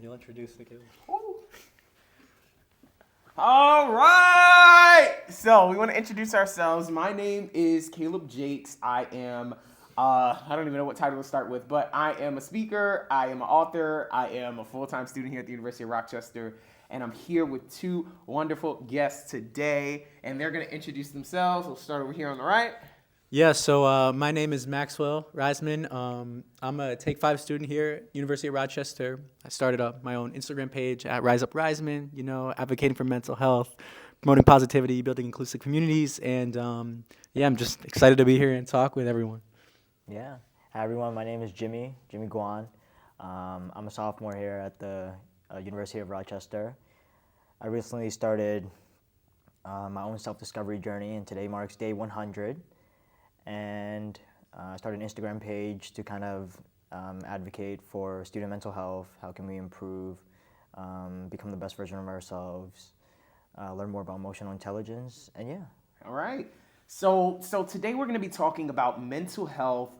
You'll introduce the kid. All right. So we want to introduce ourselves. My name is Caleb Jakes. I am, I don't even know what title to start with, but I am a speaker. I am an author. I am a full-time student here at the University of Rochester. And I'm here with two wonderful guests today. And they're going to introduce themselves. We'll start over here on the right. Yeah, so my name is Maxwell Reisman. I'm a Take 5 student here at University of Rochester. I started up my own Instagram page at Rise Up Reisman, advocating for mental health, promoting positivity, building inclusive communities. And I'm just excited to be here and talk with everyone. Yeah. Hi, everyone. My name is Jimmy Guan. I'm a sophomore here at the University of Rochester. I recently started my own self-discovery journey, and today marks day 100. And I started an Instagram page to kind of advocate for student mental health. How can we improve, become the best version of ourselves, learn more about emotional intelligence, and yeah. All right. So today we're going to be talking about mental health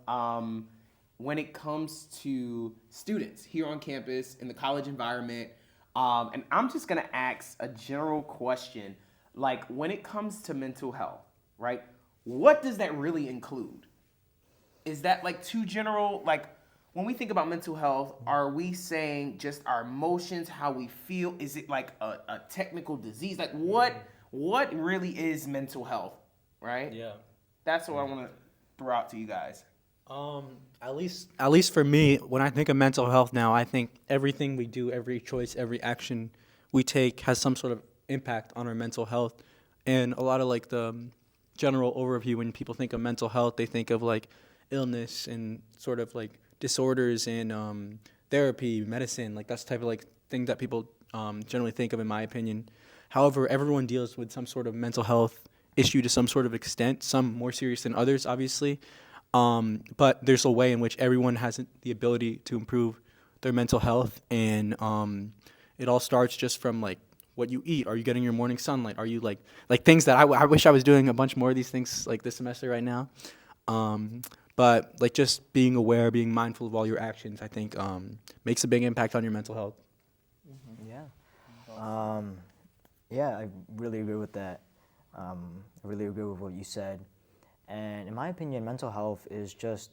when it comes to students here on campus in the college environment. And I'm just going to ask a general question, like when it comes to mental health, right? What does that really include? Is that like too general? Like when we think about mental health, are we saying just our emotions, how we feel? Is it like a technical disease? Like what really is mental health, right? Yeah. That's what I want to throw out to you guys. At least for me, when I think of mental health now, I think everything we do, every choice, every action we take has some sort of impact on our mental health. And a lot of like the general overview, when people think of mental health, they think of like illness and sort of like disorders and therapy, medicine, like that's the type of like thing that people generally think of, in my opinion. However, everyone deals with some sort of mental health issue to some sort of extent, some more serious than others, obviously. But there's a way in which everyone has the ability to improve their mental health, and it all starts just from like what you eat. Are you getting your morning sunlight? Are you like things that I wish I was doing a bunch more of these things like this semester right now. But like just being aware, being mindful of all your actions, I think makes a big impact on your mental health. Yeah. Yeah, I really agree with that. I really agree with what you said. And in my opinion, mental health is just,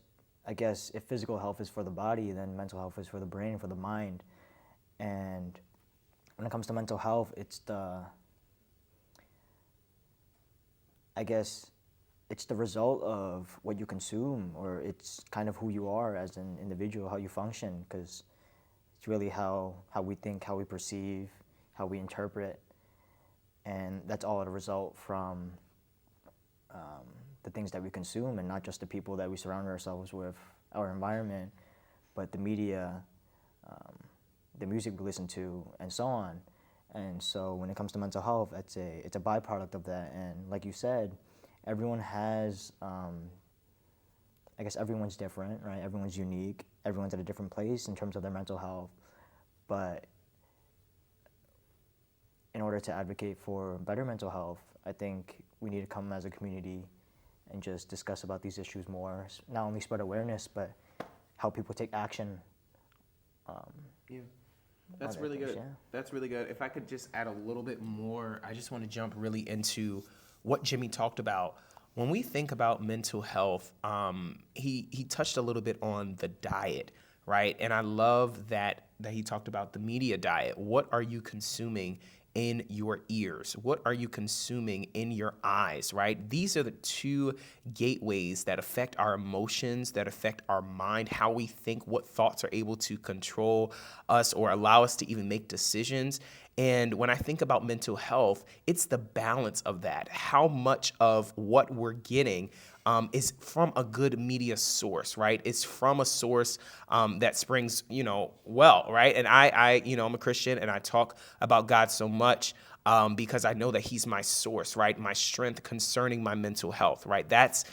I guess, if physical health is for the body, then mental health is for the brain, for the mind. And when it comes to mental health, it's it's the result of what you consume, or it's kind of who you are as an individual, how you function, because it's really how we think, how we perceive, how we interpret, and that's all a result from the things that we consume, and not just the people that we surround ourselves with, our environment, but the media, the music we listen to, and so on. And so when it comes to mental health, it's a byproduct of that. And like you said, everyone has, I guess everyone's different, right? Everyone's unique. Everyone's at a different place in terms of their mental health. But in order to advocate for better mental health, I think we need to come as a community and just discuss about these issues more. Not only spread awareness, but help people take action. Yeah. That's really good. Yeah. That's really good. If I could just add a little bit more, I just want to jump really into what Jimmy talked about. When we think about mental health, he touched a little bit on the diet, right? And I love that he talked about the media diet. What are you consuming in your ears? What are you consuming in your eyes, right? These are the two gateways that affect our emotions, that affect our mind, how we think, what thoughts are able to control us or allow us to even make decisions. And when I think about mental health, it's the balance of that. How much of what we're getting is from a good media source, right? It's from a source that springs, well, right? And I'm a Christian, and I talk about God so much because I know that He's my source, right? My strength concerning my mental health, right? That's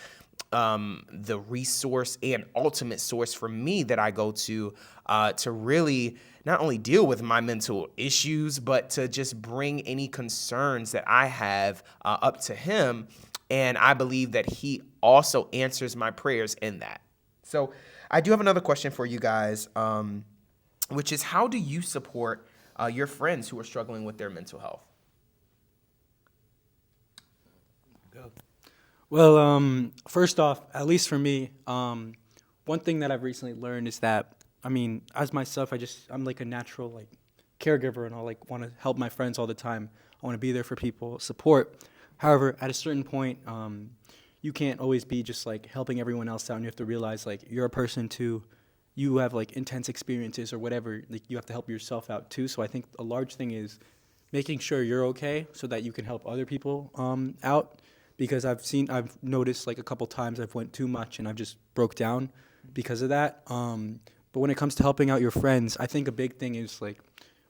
the resource and ultimate source for me that I go to really not only deal with my mental issues, but to just bring any concerns that I have up to Him. And I believe that He also answers my prayers in that. So I do have another question for you guys. which is how do you support your friends who are struggling with their mental health? Well, first off, at least for me, one thing that I've recently learned is that, I mean, as myself, I'm like a natural like caregiver, and I like want to help my friends all the time. I want to be there for people, support. However, at a certain point, you can't always be just like helping everyone else out, and you have to realize like you're a person too. You have like intense experiences or whatever. Like you have to help yourself out too. So I think a large thing is making sure you're okay so that you can help other people out, because I've noticed like a couple times I've went too much and I've just broke down because of that. But when it comes to helping out your friends, I think a big thing is like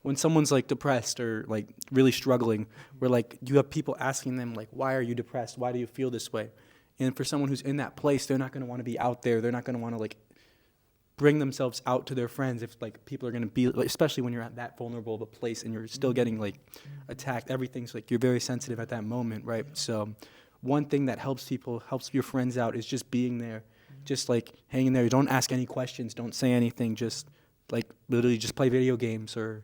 when someone's like depressed or like really struggling, where like you have people asking them like, why are you depressed? Why do you feel this way? And for someone who's in that place, they're not going to want to be out there. They're not going to want to like bring themselves out to their friends if like people are going to be like, especially when you're at that vulnerable of a place and you're still getting like attacked. Everything's like you're very sensitive at that moment, right? So one thing that helps your friends out is just being there, just like hanging there. Don't ask any questions, don't say anything, just like literally just play video games or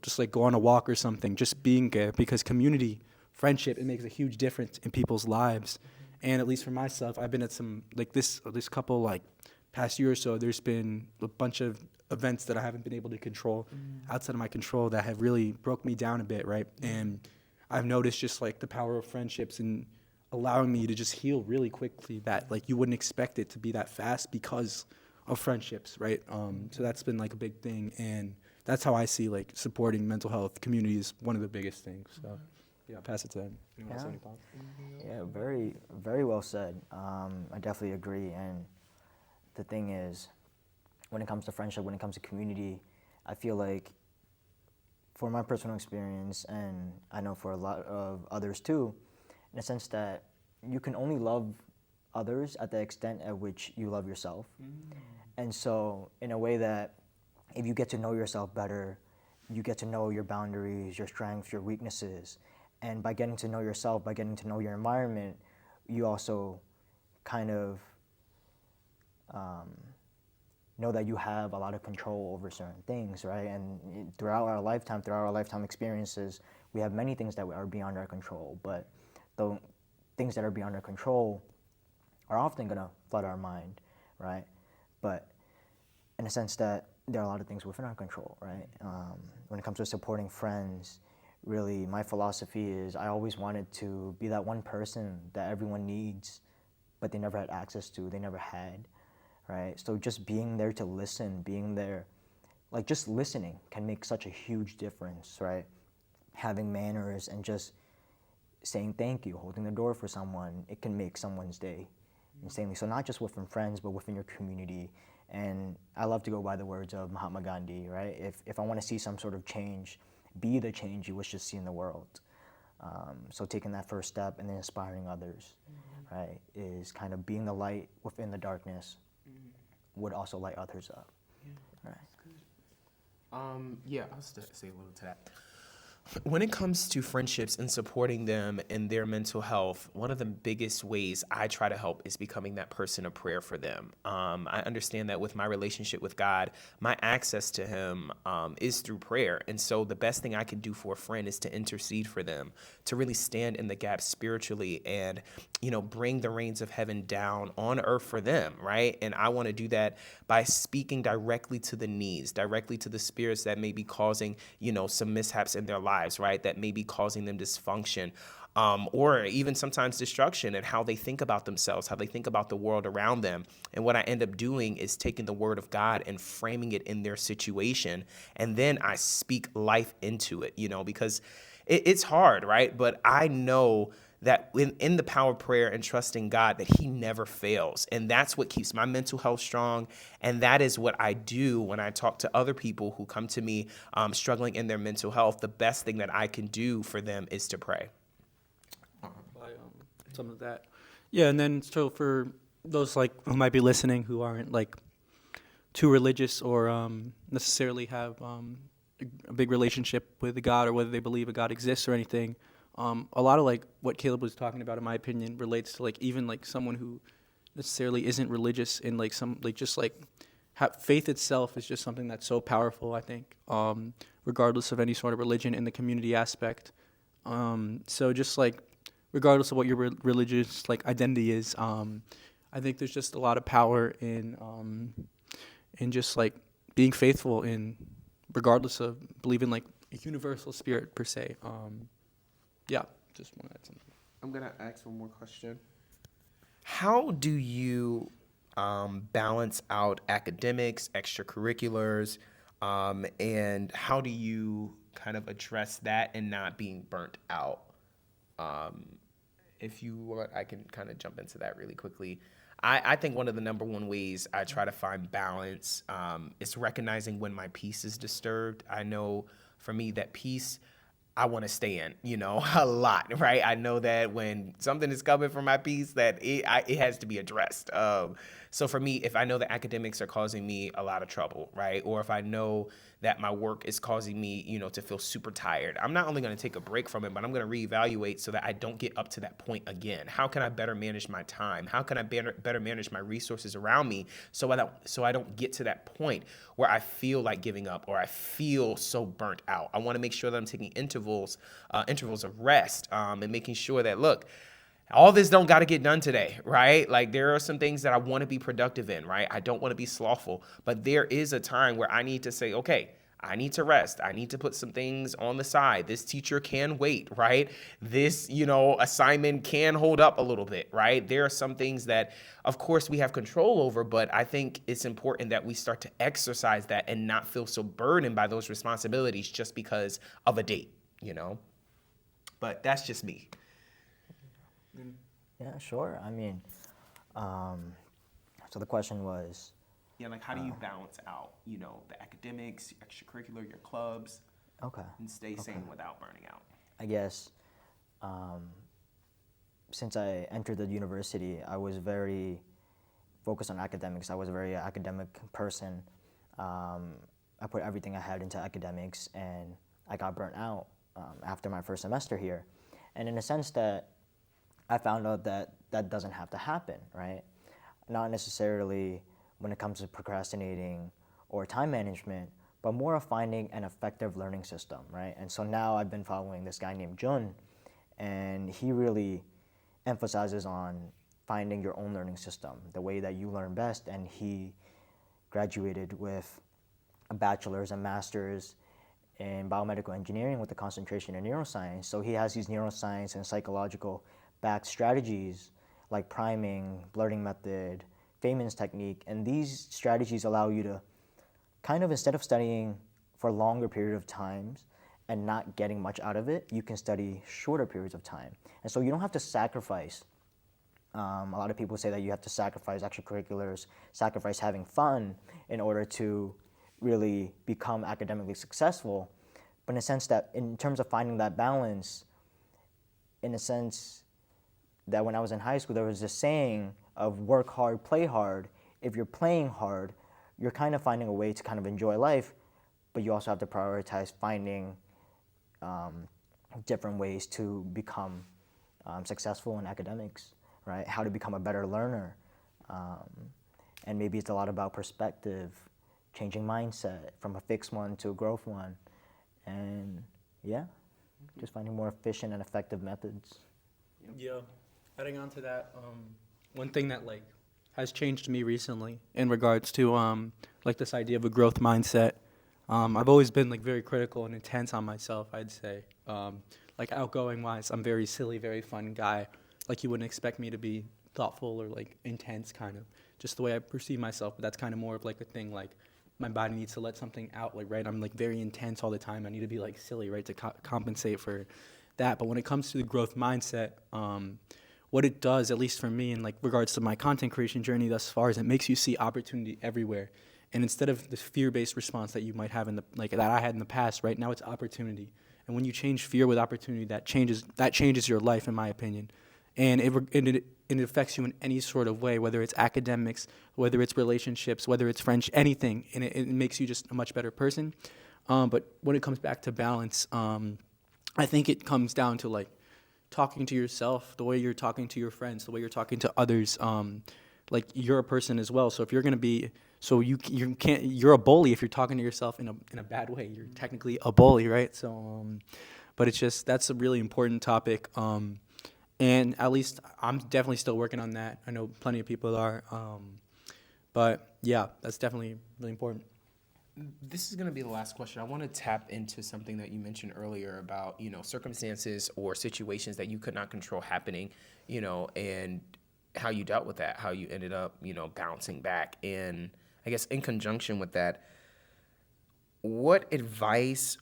just like go on a walk or something, just being there, because community, friendship, it makes a huge difference in people's lives. And at least for myself, I've been at some like this couple like past year or so, there's been a bunch of events that I haven't been able to control outside of my control that have really broke me down a bit, right? And I've noticed just like the power of friendships and allowing me to just heal really quickly, that like you wouldn't expect it to be that fast because of friendships, right? So that's been like a big thing, and that's how I see like supporting mental health community is one of the biggest things. So yeah, I'll pass it to him. Anyone else have any thoughts? Yeah, very, very well said. I definitely agree. And the thing is, when it comes to friendship, when it comes to community, I feel like for my personal experience, and I know for a lot of others too, in a sense that you can only love others at the extent at which you love yourself. And so in a way that if you get to know yourself better, you get to know your boundaries, your strengths, your weaknesses. And by getting to know yourself, by getting to know your environment, you also kind of know that you have a lot of control over certain things, right? And throughout our lifetime experiences, we have many things that are beyond our control. But the things that are beyond our control are often going to flood our mind, right? But in a sense that there are a lot of things within our control, right? When it comes to supporting friends, really my philosophy is I always wanted to be that one person that everyone needs, but they never had access to, they never had, right? So just being there to listen, being there, like just listening can make such a huge difference, right? Having manners and just saying thank you, holding the door for someone, it can make someone's day insanely. So not just within friends, but within your community. And I love to go by the words of Mahatma Gandhi, right? If I want to see some sort of change, be the change you wish to see in the world. So taking that first step and then inspiring others, right, is kind of being the light within the darkness would also light others up. Right. Yeah, I'll say a little to that. When it comes to friendships and supporting them in their mental health, one of the biggest ways I try to help is becoming that person of prayer for them. I understand that with my relationship with God, my access to Him is through prayer. And so the best thing I can do for a friend is to intercede for them, to really stand in the gap spiritually and, bring the reins of heaven down on earth for them, right? And I want to do that by speaking directly to the needs, directly to the spirits that may be causing, some mishaps in their lives, right? That may be causing them dysfunction, or even sometimes destruction, and how they think about themselves, how they think about the world around them. And what I end up doing is taking the word of God and framing it in their situation. And then I speak life into it, because it's hard, right? But I know that in the power of prayer and trusting God, that He never fails. And that's what keeps my mental health strong. And that is what I do when I talk to other people who come to me struggling in their mental health. The best thing that I can do for them is to pray. Some of that. Yeah, and then so for those like who might be listening who aren't like too religious or necessarily have a big relationship with God, or whether they believe a God exists or anything, a lot of like what Caleb was talking about, in my opinion, relates to like even like someone who necessarily isn't religious, and like some like just like faith itself is just something that's so powerful, I think, regardless of any sort of religion in the community aspect. So just like, regardless of what your religious like identity is, I think there's just a lot of power in just like being faithful in, regardless of believing like a universal spirit per se. Yeah, just want to add something. I'm gonna ask one more question. How do you balance out academics, extracurriculars, and how do you kind of address that and not being burnt out? If you want, I can kind of jump into that really quickly. I think one of the number one ways I try to find balance is recognizing when my peace is disturbed. I know for me that peace, I want to stay in, a lot, right? I know that when something is coming from my peace, that it has to be addressed. So for me, if I know that academics are causing me a lot of trouble, right? Or if I know that my work is causing me, to feel super tired, I'm not only going to take a break from it, but I'm going to reevaluate so that I don't get up to that point again. How can I better manage my time? How can I better manage my resources around me so I don't get to that point where I feel like giving up or I feel so burnt out? I want to make sure that I'm taking intervals of rest, and making sure that, look, all this don't got to get done today, right? Like, there are some things that I want to be productive in, right? I don't want to be slothful, but there is a time where I need to say, okay, I need to rest. I need to put some things on the side. This teacher can wait, right? This, assignment can hold up a little bit, right? There are some things that, of course, we have control over, but I think it's important that we start to exercise that and not feel so burdened by those responsibilities just because of a date, But that's just me. Yeah, sure. I mean, so the question was, Yeah, like how do you balance out, the academics, extracurricular, your clubs, okay, and stay sane without burning out? I guess since I entered the university, I was very focused on academics. I was a very academic person. I put everything I had into academics, and I got burnt out after my first semester here. And in a sense that I found out that that doesn't have to happen, right? Not necessarily when it comes to procrastinating or time management, but more of finding an effective learning system, right? And so now I've been following this guy named Jun, and he really emphasizes on finding your own learning system, the way that you learn best. And he graduated with a bachelor's and master's in biomedical engineering with a concentration in neuroscience. So he has these neuroscience and psychological backed strategies like priming, blurting method, Feynman's technique, and these strategies allow you to kind of, instead of studying for longer period of times and not getting much out of it, you can study shorter periods of time. And so you don't have to sacrifice. A lot of people say that you have to sacrifice extracurriculars, sacrifice having fun in order to really become academically successful. But in a sense that, in terms of finding that balance, in a sense that when I was in high school, there was this saying of work hard, play hard. If you're playing hard, you're kind of finding a way to kind of enjoy life, but you also have to prioritize finding different ways to become successful in academics, right? How to become a better learner. And maybe it's a lot about perspective, changing mindset from a fixed one to a growth one. And yeah, just finding more efficient and effective methods. Yeah, adding on to that, one thing that like has changed me recently in regards to like this idea of a growth mindset. I've always been like very critical and intense on myself, I'd say. Like outgoing wise, I'm very silly, very fun guy. Like you wouldn't expect me to be thoughtful or like intense, kind of just the way I perceive myself. But that's kind of more of like a thing, like my body needs to let something out, like, right? I'm like very intense all the time. I need to be like silly, right, to compensate for that. But when it comes to the growth mindset, what it does, at least for me, in like regards to my content creation journey thus far, is it makes you see opportunity everywhere. And instead of this fear-based response that you might have in the that I had in the past, right now it's opportunity. And when you change fear with opportunity, that changes your life, in my opinion. And it affects you in any sort of way, whether it's academics, whether it's relationships, whether it's friendship, anything. And it makes you just a much better person. But when it comes back to balance, I think it comes down to like talking to yourself, the way you're talking to your friends, the way you're talking to others. Like you're a person as well. So if you're going to be So you can't, you're a bully if you're talking to yourself in a bad way. You're technically a bully, right? So but it's just, that's a really important topic. And at least I'm definitely still working on that. I know plenty of people are. But yeah, that's definitely really important. This is going to be the last question. I want to tap into something that you mentioned earlier about, circumstances or situations that you could not control happening, and how you dealt with that, how you ended up, bouncing back. And I guess in conjunction with that, what advice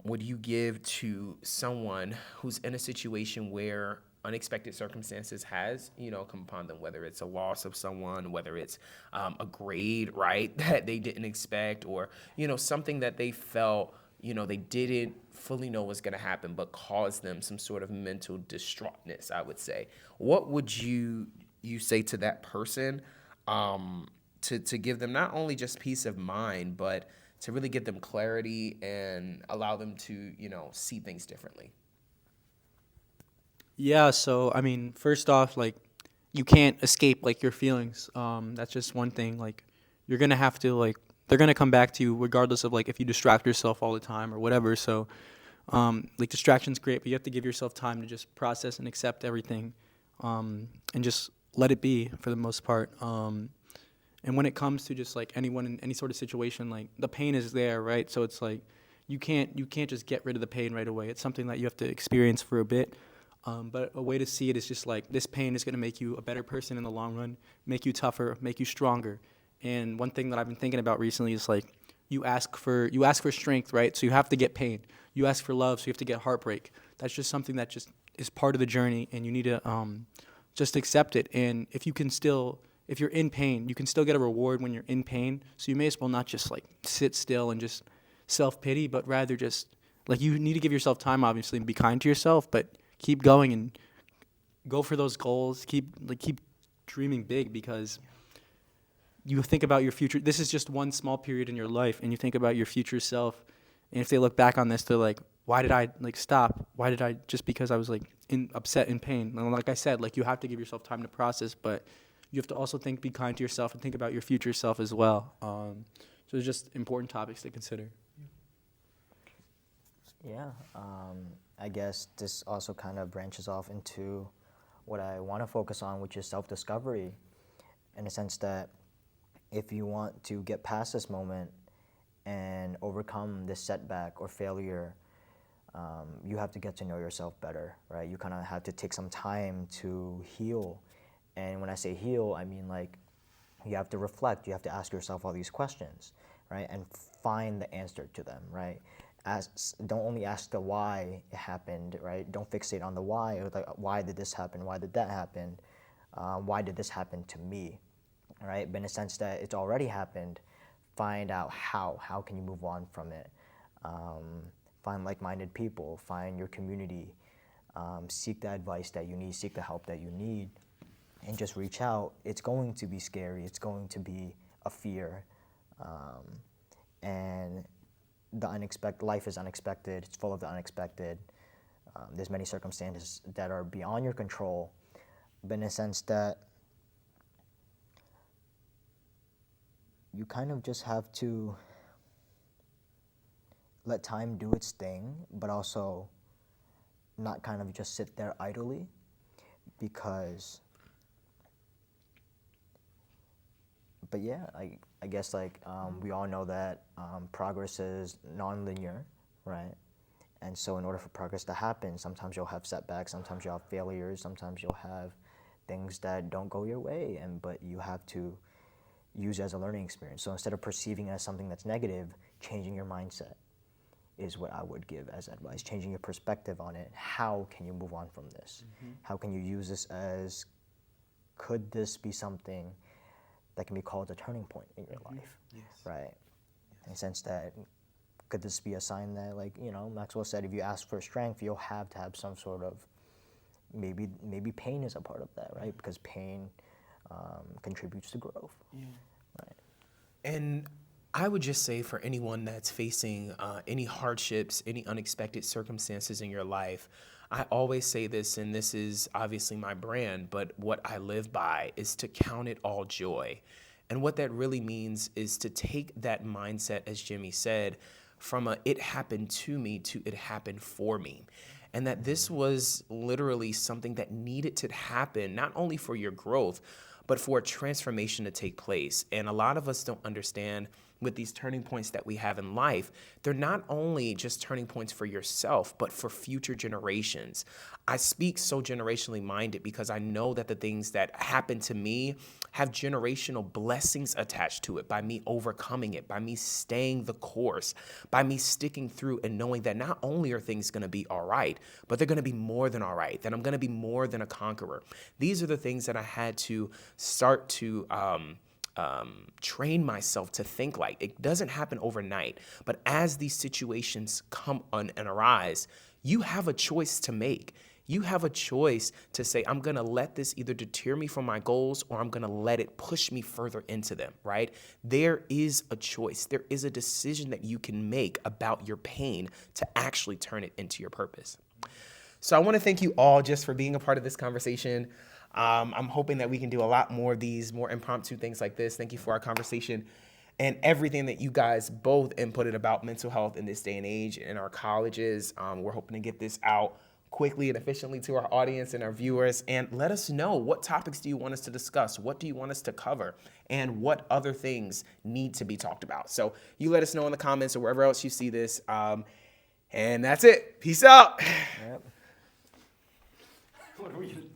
would you give to someone who's in a situation where unexpected circumstances has, come upon them, whether it's a loss of someone, whether it's a grade, right, that they didn't expect, or, something that they felt, they didn't fully know was going to happen, but caused them some sort of mental distraughtness, I would say. What would you say to that person to give them not only just peace of mind, but to really give them clarity and allow them to, see things differently? Yeah, so I mean, first off, like, you can't escape like your feelings. That's just one thing. Like, you're gonna have to, like, they're gonna come back to you regardless of like if you distract yourself all the time or whatever. So like, distraction's great, but you have to give yourself time to just process and accept everything, and just let it be for the most part. And when it comes to just like anyone in any sort of situation, like, the pain is there, right? So it's like you can't just get rid of the pain right away. It's something that you have to experience for a bit. But a way to see it is just like, this pain is going to make you a better person in the long run, make you tougher, make you stronger. And one thing that I've been thinking about recently is like, you ask for strength, right? So you have to get pain. You ask for love, so you have to get heartbreak. That's just something that just is part of the journey, and you need to just accept it. And if you're in pain, you can still get a reward when you're in pain. So you may as well not just like sit still and just self-pity, but rather just, like, you need to give yourself time, obviously, and be kind to yourself, but keep going and go for those goals. Keep dreaming big, because you think about your future. This is just one small period in your life, and you think about your future self. And if they look back on this, they're like, why did I like stop? Why did I, just because I was like upset, in pain? And like I said, like, you have to give yourself time to process, but you have to also be kind to yourself and think about your future self as well. So it's just important topics to consider. Yeah, I guess this also kind of branches off into what I want to focus on, which is self-discovery, in the sense that if you want to get past this moment and overcome this setback or failure, you have to get to know yourself better, right? You kind of have to take some time to heal. And when I say heal, I mean, like, you have to reflect, you have to ask yourself all these questions, right? And find the answer to them, right? Don't only ask the why it happened, right? Don't fixate on the why, or like, why did this happen? Why did that happen? Why did this happen to me, right? But in a sense that it's already happened, find out how. How can you move on from it? Find like-minded people, find your community, seek the advice that you need, seek the help that you need, and just reach out. It's going to be scary. It's going to be a fear, and the unexpected. Life is unexpected. It's full of the unexpected. There's many circumstances that are beyond your control, but in a sense that you kind of just have to let time do its thing, but also not kind of just sit there idly, because, but yeah, I guess, like, we all know that progress is non-linear, right? And so in order for progress to happen, sometimes you'll have setbacks, sometimes you'll have failures, sometimes you'll have things that don't go your way, but you have to use it as a learning experience. So instead of perceiving it as something that's negative, changing your mindset is what I would give as advice. Changing your perspective on it. How can you move on from this? Mm-hmm. How can you use this as, could this be something that can be called a turning point in your life? Yes. Right? Yes. In the sense that, could this be a sign that, like, Maxwell said, if you ask for strength, you'll have to have some sort of, maybe pain is a part of that, right? Because pain contributes to growth. Yeah. Right. And I would just say, for anyone that's facing any hardships, any unexpected circumstances in your life, I always say this, and this is obviously my brand, but what I live by is to count it all joy. And what that really means is to take that mindset, as Jimmy said, from a it happened to me to it happened for me. And that this was literally something that needed to happen, not only for your growth, but for a transformation to take place. And a lot of us don't understand with these turning points that we have in life, they're not only just turning points for yourself, but for future generations. I speak so generationally minded because I know that the things that happen to me have generational blessings attached to it by me overcoming it, by me staying the course, by me sticking through and knowing that not only are things going to be all right, but they're going to be more than all right, that I'm going to be more than a conqueror. These are the things that I had to start to train myself to think like. It doesn't happen overnight, but as these situations come on and arise, you have a choice to make. You have a choice to say, I'm going to let this either deter me from my goals or I'm going to let it push me further into them, right? There is a choice. There is a decision that you can make about your pain to actually turn it into your purpose. So I want to thank you all just for being a part of this conversation. I'm hoping that we can do a lot more of these more impromptu things like this. Thank you for our conversation and everything that you guys both inputted about mental health in this day and age in our colleges. We're hoping to get this out quickly and efficiently to our audience and our viewers. And let us know, what topics do you want us to discuss? What do you want us to cover? And what other things need to be talked about? So you let us know in the comments or wherever else you see this. And that's it. Peace out. Yep. What are we gonna do?